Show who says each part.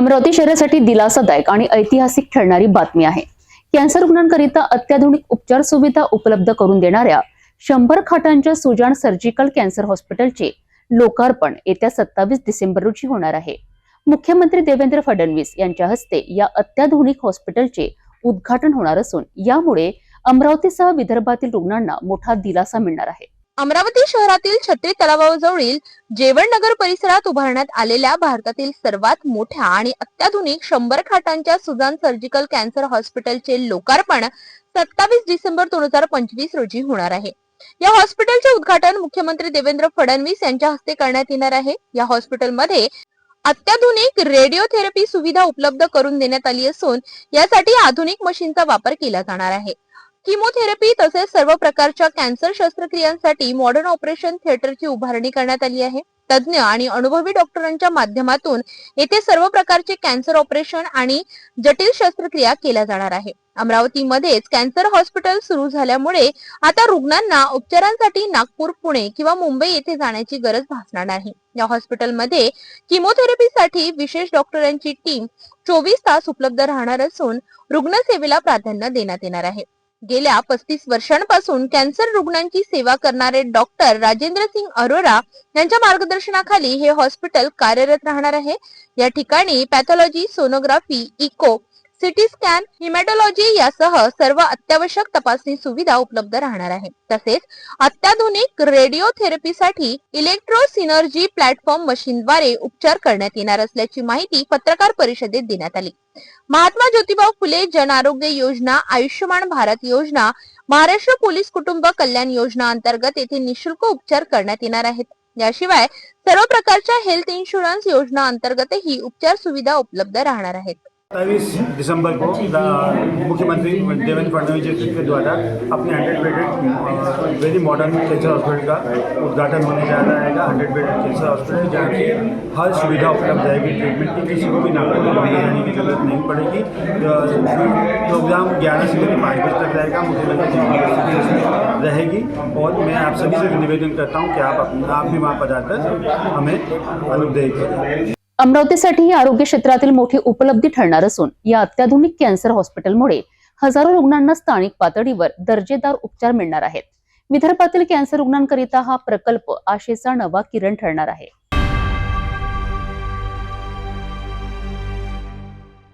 Speaker 1: अमरावती शहरासाठी दिलासादायक आणि ऐतिहासिक ठरणारी बातमी आहे। कॅन्सर रुग्णांकरिता अत्याधुनिक उपचार सुविधा उपलब्ध करून देणाऱ्या 100 खाटांच्या सुजाण सर्जिकल कॅन्सर हॉस्पिटलचे लोकार्पण येत्या 27 डिसेंबर रोजी होणार आहे। मुख्यमंत्री देवेंद्र फडणवीस यांच्या हस्ते या अत्याधुनिक हॉस्पिटलचे उद्घाटन होणार असून यामुळे अमरावतीसह विदर्भातील रुग्णांना मोठा दिलासा मिळणार आहे।
Speaker 2: अमरावती शहरातील छत्री तलावाजवळील जेवण नगर परिसरात उभारण्यात आलेल्या भारतातील सर्वात मोठ्या आणि अत्याधुनिक 100 खाटांच्या सुजाण सर्जिकल कॅन्सर हॉस्पिटलचे लोकार्पण 27 डिसेंबर 2025 रोजी होणार आहे। या हॉस्पिटलचे उद्घाटन मुख्यमंत्री देवेंद्र फडणवीस यांच्या हस्ते करण्यात येणार आहे। या हॉस्पिटलमध्ये अत्याधुनिक रेडिओथेरपी सुविधा उपलब्ध करून देण्यात आली असून यासाठी आधुनिक मशीनचा वापर केला जाणार आहे। किमोथेरपी तसेच सर्व प्रकारच्या कॅन्सर शस्त्रक्रियांसाठी मॉडर्न ऑपरेशन थिएटरची उभारणी करण्यात आली आहे। तज्ञ आणि अनुभवी डॉक्टरांच्या माध्यमातून येथे सर्व प्रकारचे कॅन्सर ऑपरेशन आणि जटिल शस्त्रक्रिया केल्या जाणार आहे। अमरावतीमध्येच कॅन्सर हॉस्पिटल सुरू झाल्यामुळे आता रुग्णांना उपचारांसाठी नागपूर, पुणे किंवा मुंबई येथे जाण्याची गरज भासणार नाही। या हॉस्पिटलमध्ये किमोथेरपीसाठी विशेष डॉक्टरांची टीम 24 तास उपलब्ध राहणार असून रुग्णसेवेला प्राधान्य देण्यात येणार आहे। गेल्या 35 वर्षांपासून कॅन्सर रुग्णांची सेवा करणारे डॉक्टर राजेंद्र सिंग अरोरा यांच्या मार्गदर्शनाखाली हे हॉस्पिटल कार्यरत राहणार आहे। या ठिकाणी pathology, sonography, echo, CT scan, haematology यासह सर्व अत्यावश्यक तपासणी सुविधा उपलब्ध राहणार आहे। तसेच अत्याधुनिक रेडिओथेरपीसाठी इलेक्ट्रो सिनर्जी प्लॅटफॉर्म मशीनद्वारे उपचार करण्यात येणार असल्याची माहिती पत्रकार परिषदेत देण्यात आली। महात्मा ज्योतिबा फुले जन आरोग्य योजना, आयुष्यमान भारत योजना, महाराष्ट्र पोलीस कुटुंब कल्याण योजना अंतर्गत येथे निशुल्क उपचार करण्यात येणार आहेत। याशिवाय सर्व प्रकारच्या हेल्थ इन्शुरन्स योजना अंतर्गतही उपचार सुविधा उपलब्ध राहणार आहेत।
Speaker 3: 27 दिसंबर को मुख्यमंत्री देवेंद्र फडणवीस जी के द्वारा अपने 100 bedded very modern cancer hospital का उद्घाटन होने जा रहा है। 100 बेडेड कैंसर हॉस्पिटल जहाँ की हर सुविधा उपलब्ध रहेगी ट्रीटमेंट की, किसी को भी नागपुर मुंबई जाने की जरूरत नहीं पड़ेगी। प्रोग्राम 11 से लेकर 5 बजे तक रहेगा। मुख्यमंत्री जी की उपस्थिति इसमें रहेगी और मैं आप सभी से निवेदन करता हूँ कि आप भी वहाँ पधारकर हमें अनुदेय करें।
Speaker 1: अमरावतीसाठी ही आरोग्य क्षेत्रातील मोठी उपलब्धी ठरणार असून या अत्याधुनिक कॅन्सर हॉस्पिटलमुळे हजारो रुग्णांना स्थानिक पातळीवर दर्जेदार उपचार मिळणार आहेत। विदर्भातील कॅन्सर रुग्णांकरिता हा प्रकल्प आशेचा नवा किरण ठरणार आहे।